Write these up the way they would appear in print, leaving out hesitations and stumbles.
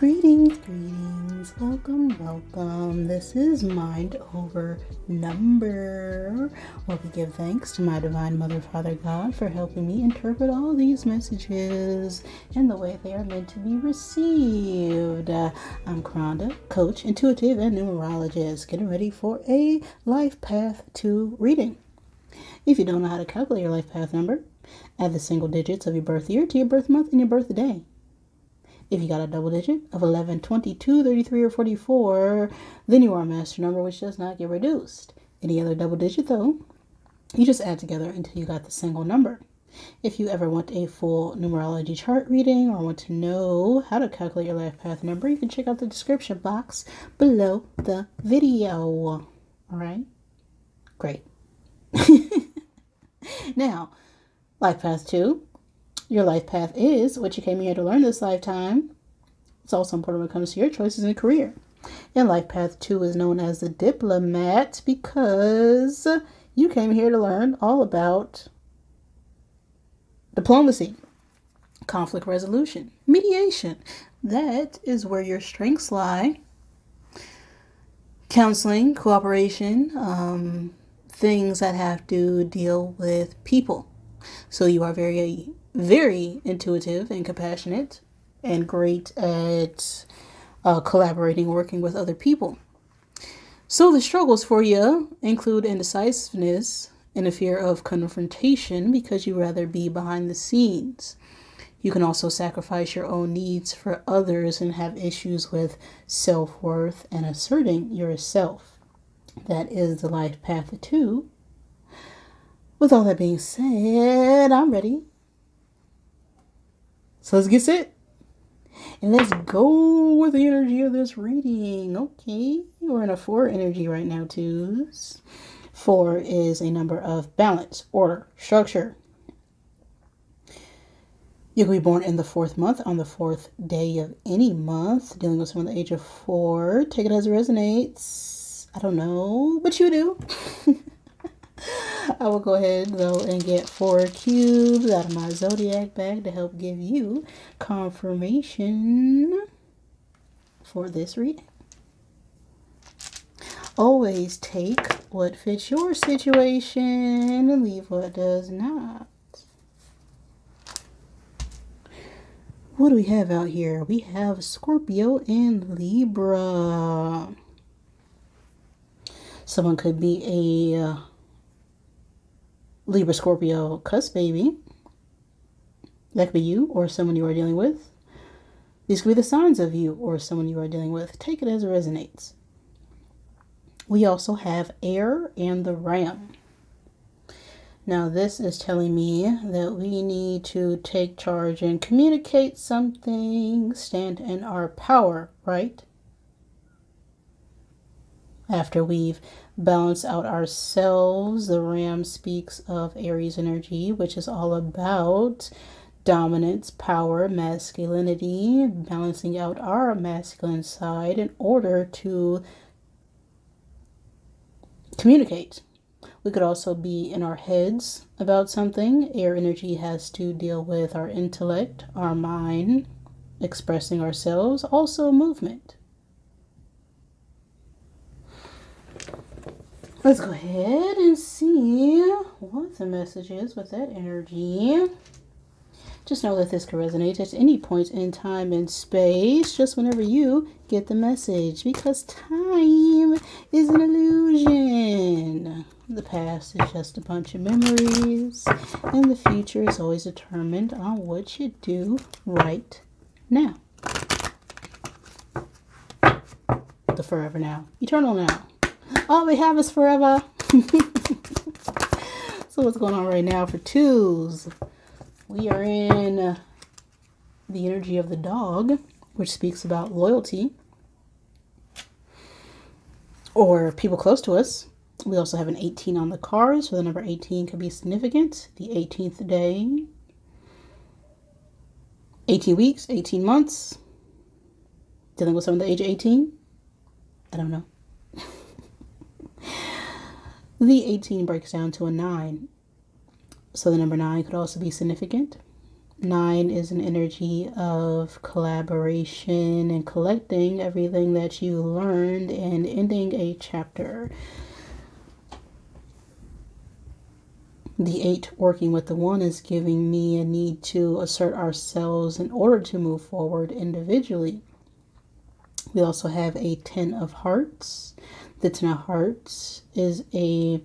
Greetings, welcome. This is Mind Over Number, where we give thanks to my Divine Mother, Father God, for helping me interpret all these messages in the way they are meant to be received. I'm Kronda, coach, intuitive, and numerologist, getting ready for a Life Path 2 reading. If you don't know how to calculate your life path number, add the single digits of your birth year to your birth month and your birthday. If you got a double digit of 11, 22, 33, or 44, then you are a master number, which does not get reduced. Any other double digit, though, you just add together until you got the single number. If you ever want a full numerology chart reading or want to know how to calculate your life path number, you can check out the description box below the video. All right? Great. Now, life path 2. Your life path is what you came here to learn this lifetime. It's also important when it comes to your choices in a career. And life path 2 is known as the Diplomat because you came here to learn all about diplomacy, conflict resolution, mediation. That is where your strengths lie. Counseling, cooperation, things that have to deal with people. So you are very intuitive and compassionate and great at collaborating, working with other people. So the struggles for you include indecisiveness and a fear of confrontation because you rather be behind the scenes. You can also sacrifice your own needs for others and have issues with self-worth and asserting yourself. That is the life path 2. With all that being said, I'm ready. So let's get set. And let's go with the energy of this reading. Okay, we're in a 4 energy right now, twos. 4 is a number of balance, order, structure. You can be born in the 4th month on the 4th day of any month, dealing with someone at the age of 4. Take it as it resonates. I don't know, but you do. I will go ahead, though, and get 4 cubes out of my Zodiac bag to help give you confirmation for this reading. Always take what fits your situation and leave what does not. What do we have out here? We have Scorpio and Libra. Someone could be a Libra Scorpio cusp baby. That could be you or someone you are dealing with. These could be the signs of you or someone you are dealing with. Take it as it resonates. We also have air and the ram. Now this is telling me that we need to take charge and communicate something, stand in our power, right? After we've balanced out ourselves, the ram speaks of Aries energy, which is all about dominance, power, masculinity, balancing out our masculine side in order to communicate. We could also be in our heads about something. Air energy has to deal with our intellect, our mind, expressing ourselves, also movement. Let's go ahead and see what the message is with that energy. Just know that this can resonate at any point in time and space, just whenever you get the message, because time is an illusion. The past is just a bunch of memories, and the future is always determined on what you do right now. The forever now, eternal now. All we have is forever. So what's going on right now for twos? We are in the energy of the dog, which speaks about loyalty or people close to us. We also have an 18 on the card, so the number 18 could be significant. The 18th day, 18 weeks, 18 months. Dealing with someone at the age of 18? I don't know. The 18 breaks down to a 9. So the number 9 could also be significant. 9 is an energy of collaboration and collecting everything that you learned and ending a chapter. The 8 working with the 1 is giving me a need to assert ourselves in order to move forward individually. We also have a 10 of hearts. The 10 of hearts is a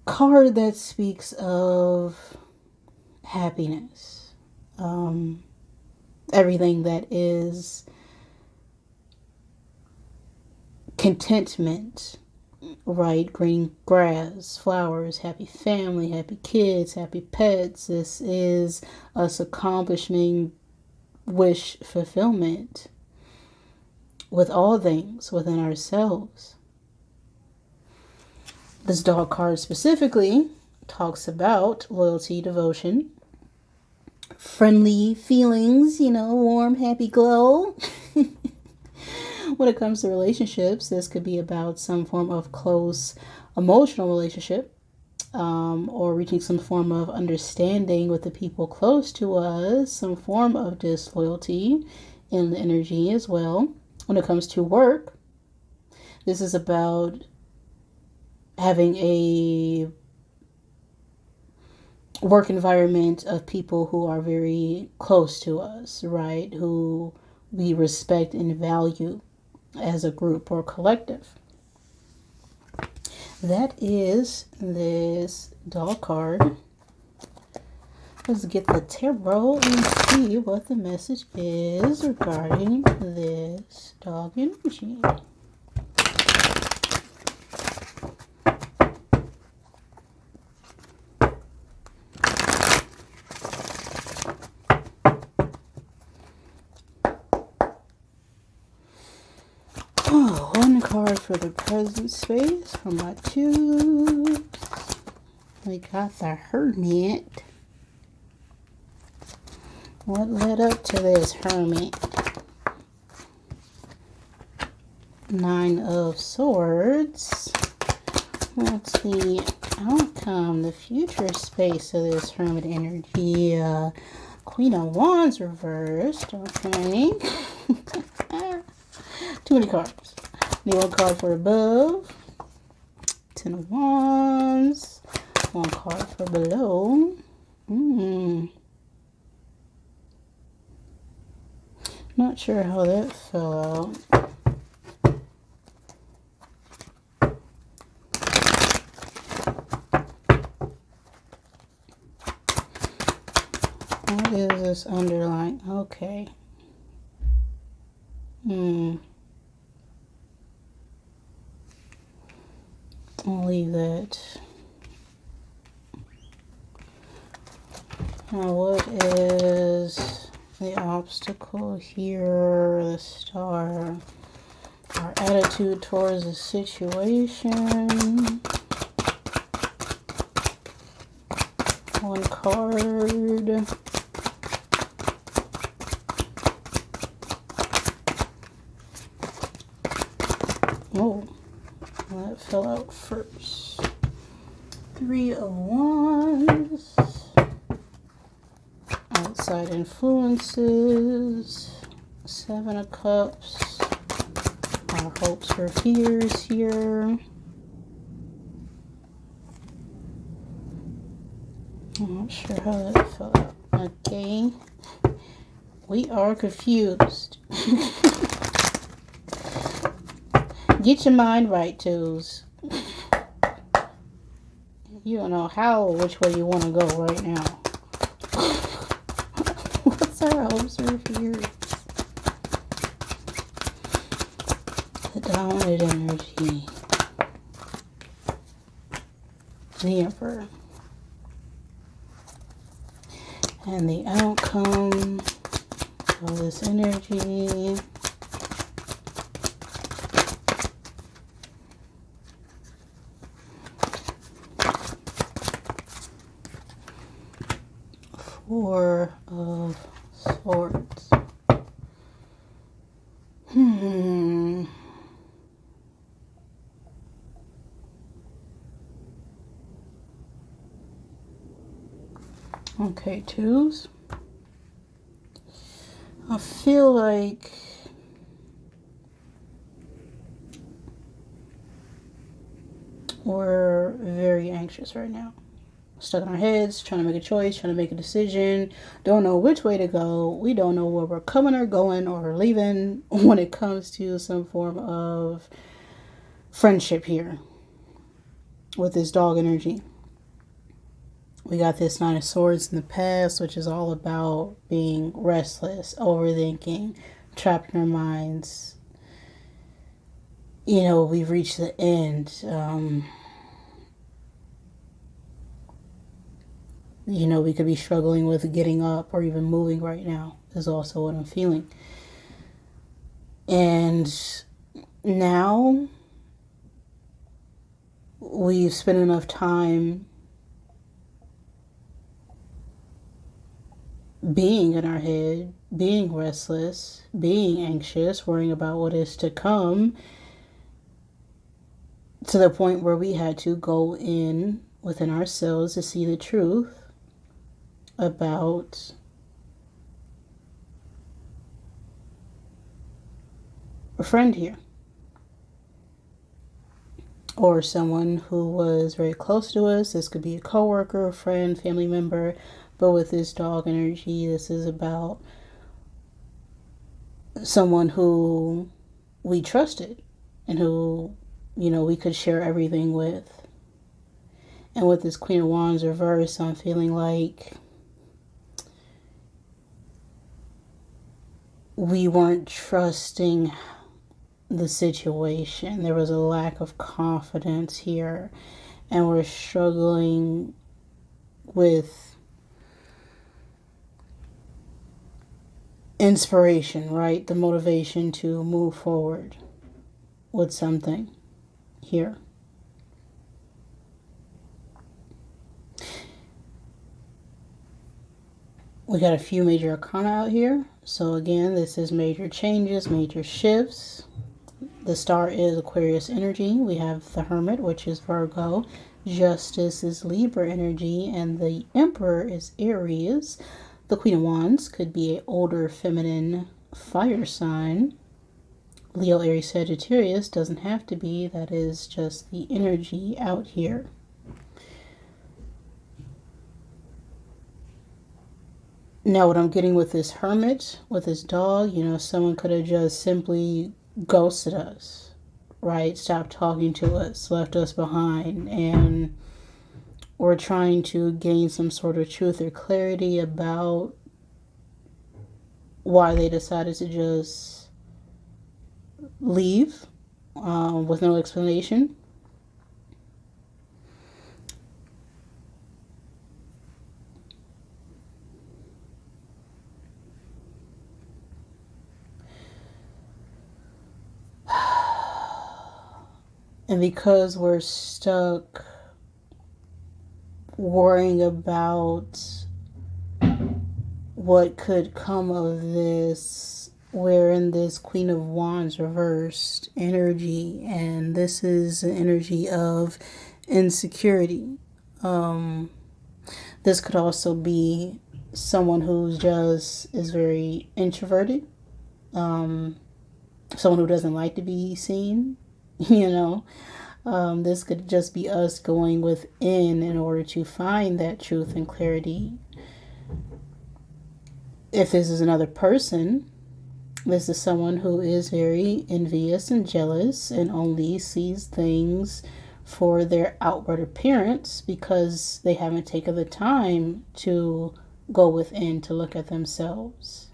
card that speaks of happiness. Everything that is contentment, right? Green grass, flowers, happy family, happy kids, happy pets. This is us accomplishing wish fulfillment with all things within ourselves. This dog card specifically talks about loyalty, devotion, friendly feelings, warm, happy glow. When it comes to relationships, this could be about some form of close emotional relationship, or reaching some form of understanding with the people close to us, some form of disloyalty in the energy as well. When it comes to work, this is about having a work environment of people who are very close to us, right? Who we respect and value as a group or collective. That is this dog card. Let's get the tarot and see what the message is regarding this dog energy. Oh, one card for the present space for my tubes. We got the Hermit. What led up to this Hermit? 9 of Swords. What's the outcome, the future space of this Hermit energy? Queen of Wands reversed. Okay. Too many cards. Need one card for above. 10 of Wands. One card for below. Not sure how that fell out. What is this underline? Okay. I'll leave that. Now, what is the obstacle here? The star. Our attitude towards the situation. One card. Oh, that fell out first. 3 of Wands. Outside influences. 7 of Cups. Our hopes or fears here. I'm not sure how that fell out. Okay. We are confused. Get your mind right, twos. You don't know which way you want to go right now. What's our hopes or fears? The dominant energy. The Emperor. And the outcome of this energy. Four of Swords. Okay, twos. I feel like we're very anxious right now. Stuck in our heads, trying to make a choice, trying to make a decision, don't know which way to go. We don't know where we're coming or going or leaving when it comes to some form of friendship here with this dog energy. We got this Nine of Swords in the past, which is all about being restless, overthinking, trapped in our minds. You know, we've reached the end. You know, we could be struggling with getting up or even moving right now, is also what I'm feeling. And now we've spent enough time being in our head, being restless, being anxious, worrying about what is to come, to the point where we had to go in within ourselves to see the truth about a friend here, or someone who was very close to us. This could be a coworker, a friend, family member, but with this dog energy, this is about someone who we trusted and who, you know, we could share everything with. And with this Queen of Wands reverse, I'm feeling like we weren't trusting the situation. There was a lack of confidence here, and we're struggling with inspiration, right? The motivation to move forward with something here. We got a few major arcana out here. So again, this is major changes, major shifts. The star is Aquarius energy. We have the Hermit, which is Virgo. Justice is Libra energy. And the Emperor is Aries. The Queen of Wands could be an older feminine fire sign. Leo, Aries, Sagittarius doesn't have to be. That is just the energy out here. Now, what I'm getting with this Hermit, with this dog, you know, someone could have just simply ghosted us, right? Stopped talking to us, left us behind, and we're trying to gain some sort of truth or clarity about why they decided to just leave with no explanation. And because we're stuck worrying about what could come of this, we're in this Queen of Wands reversed energy, and this is an energy of insecurity. This could also be someone who's just is very introverted, someone who doesn't like to be seen. You know, this could just be us going within in order to find that truth and clarity. If this is another person, this is someone who is very envious and jealous and only sees things for their outward appearance because they haven't taken the time to go within to look at themselves.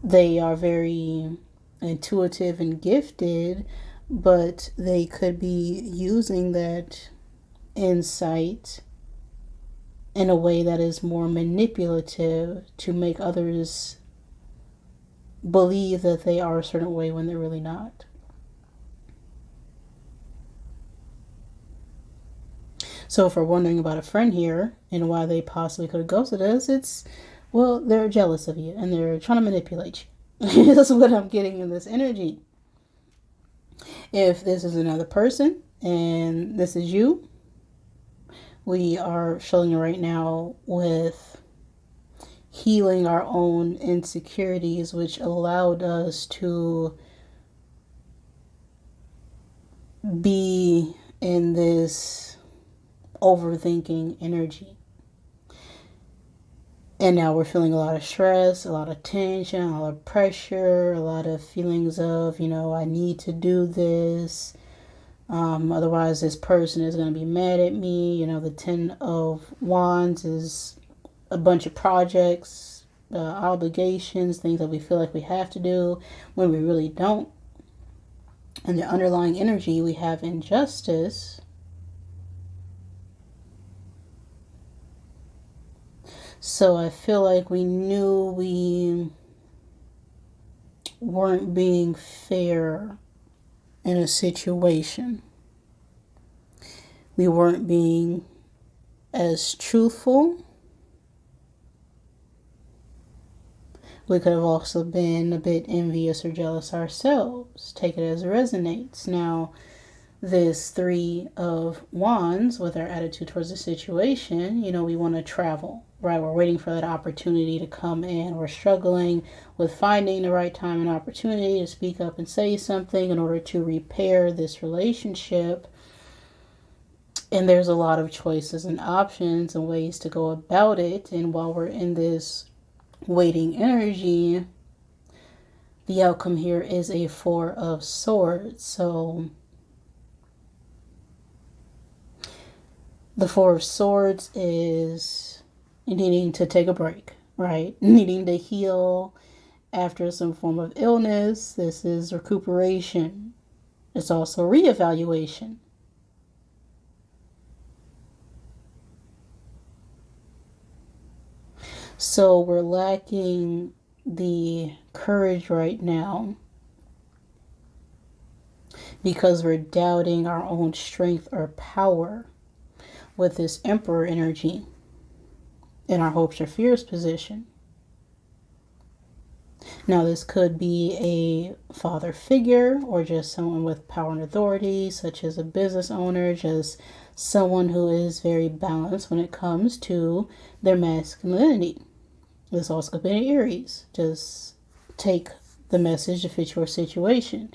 They are very intuitive and gifted, but they could be using that insight in a way that is more manipulative to make others believe that they are a certain way when they're really not. So if we're wondering about a friend here and why they possibly could have ghosted us, it's, well, they're jealous of you and they're trying to manipulate you. That's what I'm getting in this energy. If this is another person and this is you, we are showing you right now with healing our own insecurities, which allowed us to be in this overthinking energy. And now we're feeling a lot of stress, a lot of tension, a lot of pressure, a lot of feelings of, I need to do this. Otherwise, this person is going to be mad at me. The 10 of Wands is a bunch of projects, obligations, things that we feel like we have to do when we really don't. And the underlying energy, we have injustice. So I feel like we knew we weren't being fair in a situation. We weren't being as truthful. We could have also been a bit envious or jealous ourselves. Take it as it resonates. Now, this 3 of Wands, with our attitude towards the situation, we want to travel, right? We're waiting for that opportunity to come in. We're struggling with finding the right time and opportunity to speak up and say something in order to repair this relationship. And there's a lot of choices and options and ways to go about it. And while we're in this waiting energy, the outcome here is a 4 of Swords. So the 4 of Swords is needing to take a break, right? Needing to heal after some form of illness. This is recuperation. It's also reevaluation. So we're lacking the courage right now because we're doubting our own strength or power with this Emperor energy in our hopes or fears position. Now, this could be a father figure or just someone with power and authority, such as a business owner, just someone who is very balanced when it comes to their masculinity. This also could be an Aries. Just take the message to fit your situation.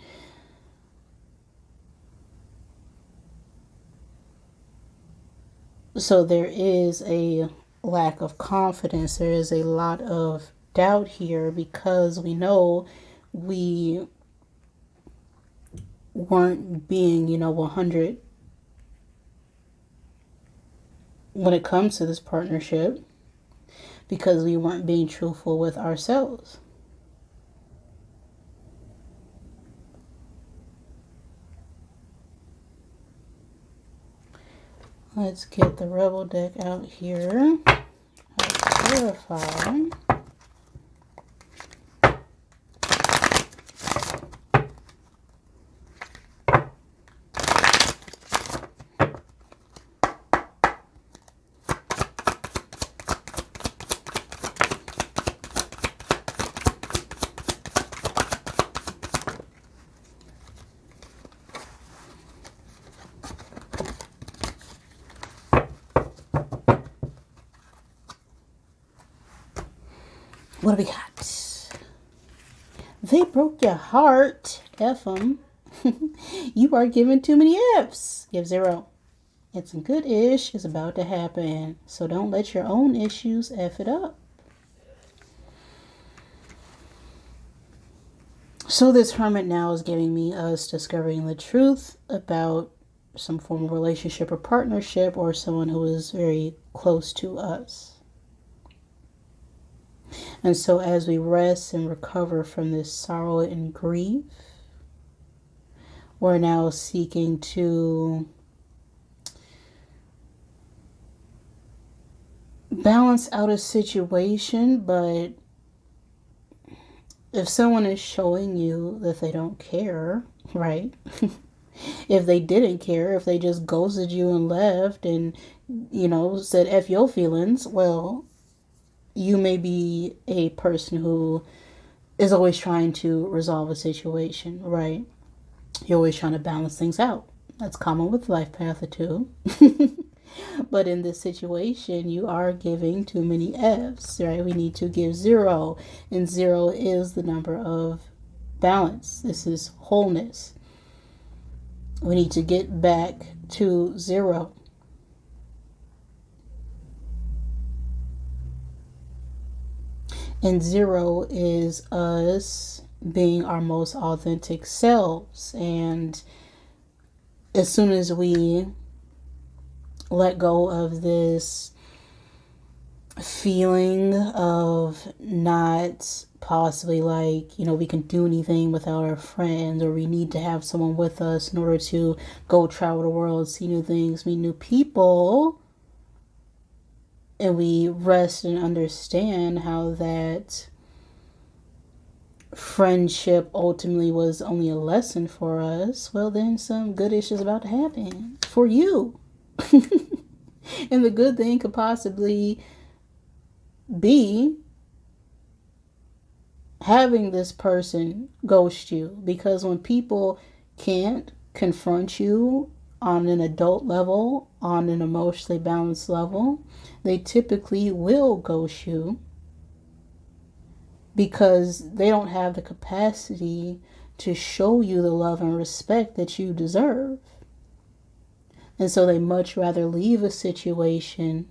So there is a lack of confidence. There is a lot of doubt here because we know we weren't being, 100 when it comes to this partnership because we weren't being truthful with ourselves. Let's get the Rebel deck out here. Let's clarify. What do we got? They broke your heart. F them. You are giving too many Fs. Give 0. And some good ish is about to happen. So don't let your own issues F it up. So this Hermit now is giving me us discovering the truth about some form of relationship or partnership or someone who is very close to us. And so as we rest and recover from this sorrow and grief, we're now seeking to balance out a situation. But if someone is showing you that they don't care, right? If they didn't care, if they just ghosted you and left and, said F your feelings, well, you may be a person who is always trying to resolve a situation, right? You're always trying to balance things out. That's common with life path 2. But in this situation, you are giving too many F's, right? We need to give 0, and 0 is the number of balance. This is wholeness. We need to get back to 0. And 0 is us being our most authentic selves. And as soon as we let go of this feeling of not possibly we can do anything without our friends, or we need to have someone with us in order to go travel the world, see new things, meet new people, and we rest and understand how that friendship ultimately was only a lesson for us, well, then some good-ish is about to happen for you. And the good thing could possibly be having this person ghost you, because when people can't confront you on an adult level, on an emotionally balanced level, they typically will ghost you because they don't have the capacity to show you the love and respect that you deserve. And so they much rather leave a situation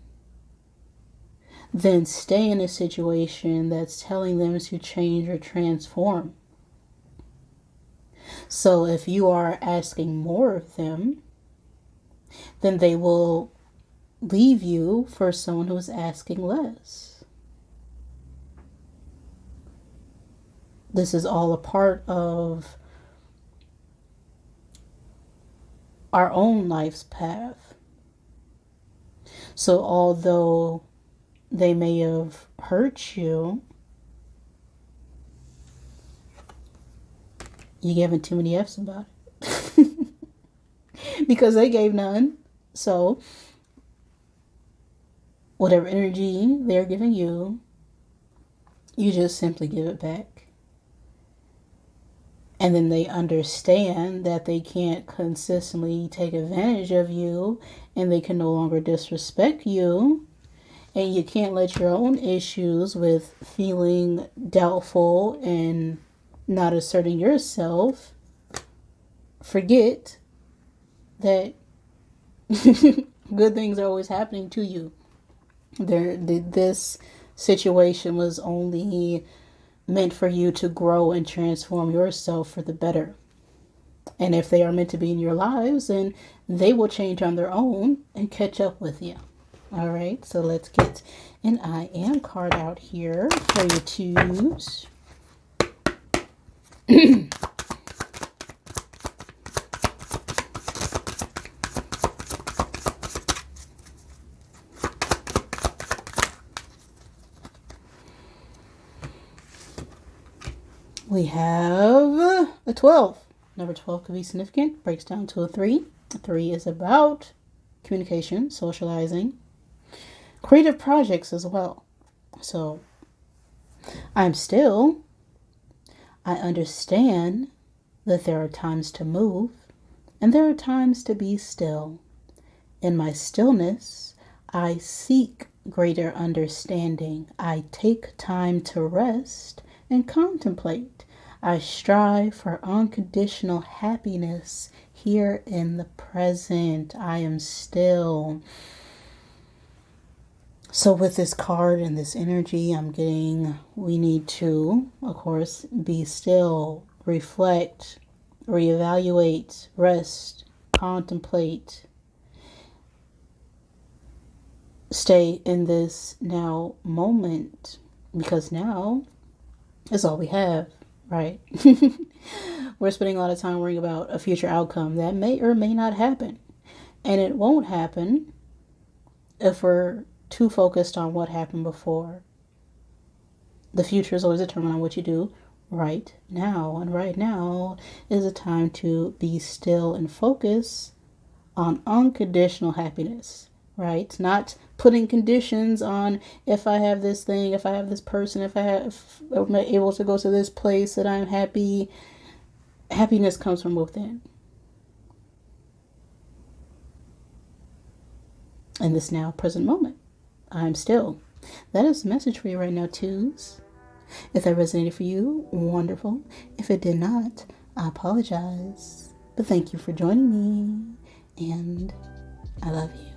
than stay in a situation that's telling them to change or transform. So if you are asking more of them, then they will leave you for someone who's asking less. This is all a part of our own life's path. So although they may have hurt you, you're giving too many F's about it. Because they gave none. So whatever energy they're giving you, you just simply give it back. And then they understand that they can't consistently take advantage of you, and they can no longer disrespect you. And you can't let your own issues with feeling doubtful and not asserting yourself forget that good things are always happening to you. This situation was only meant for you to grow and transform yourself for the better. And if they are meant to be in your lives, then they will change on their own and catch up with you. All right, so let's get an I am card out here for you twos. We have a 12. Number 12 could be significant, breaks down to a 3. A 3 is about communication, socializing, creative projects as well. So I understand that there are times to move and there are times to be still. In my stillness, I seek greater understanding. I take time to rest and contemplate. I strive for unconditional happiness here in the present. I am still. So with this card and this energy, I'm getting, we need to, of course, be still, reflect, reevaluate, rest, contemplate, stay in this now moment, because now is all we have, right? We're spending a lot of time worrying about a future outcome that may or may not happen. And it won't happen if we're too focused on what happened before. The future is always determined on what you do right now. And right now is a time to be still and focus on unconditional happiness, right? Not putting conditions on if I have this thing, if I have this person, if I'm able to go to this place, that I'm happy. Happiness comes from within. in this now present moment. I'm still. That is the message for you right now, twos. If that resonated for you, wonderful. If it did not, I apologize. But thank you for joining me, and I love you.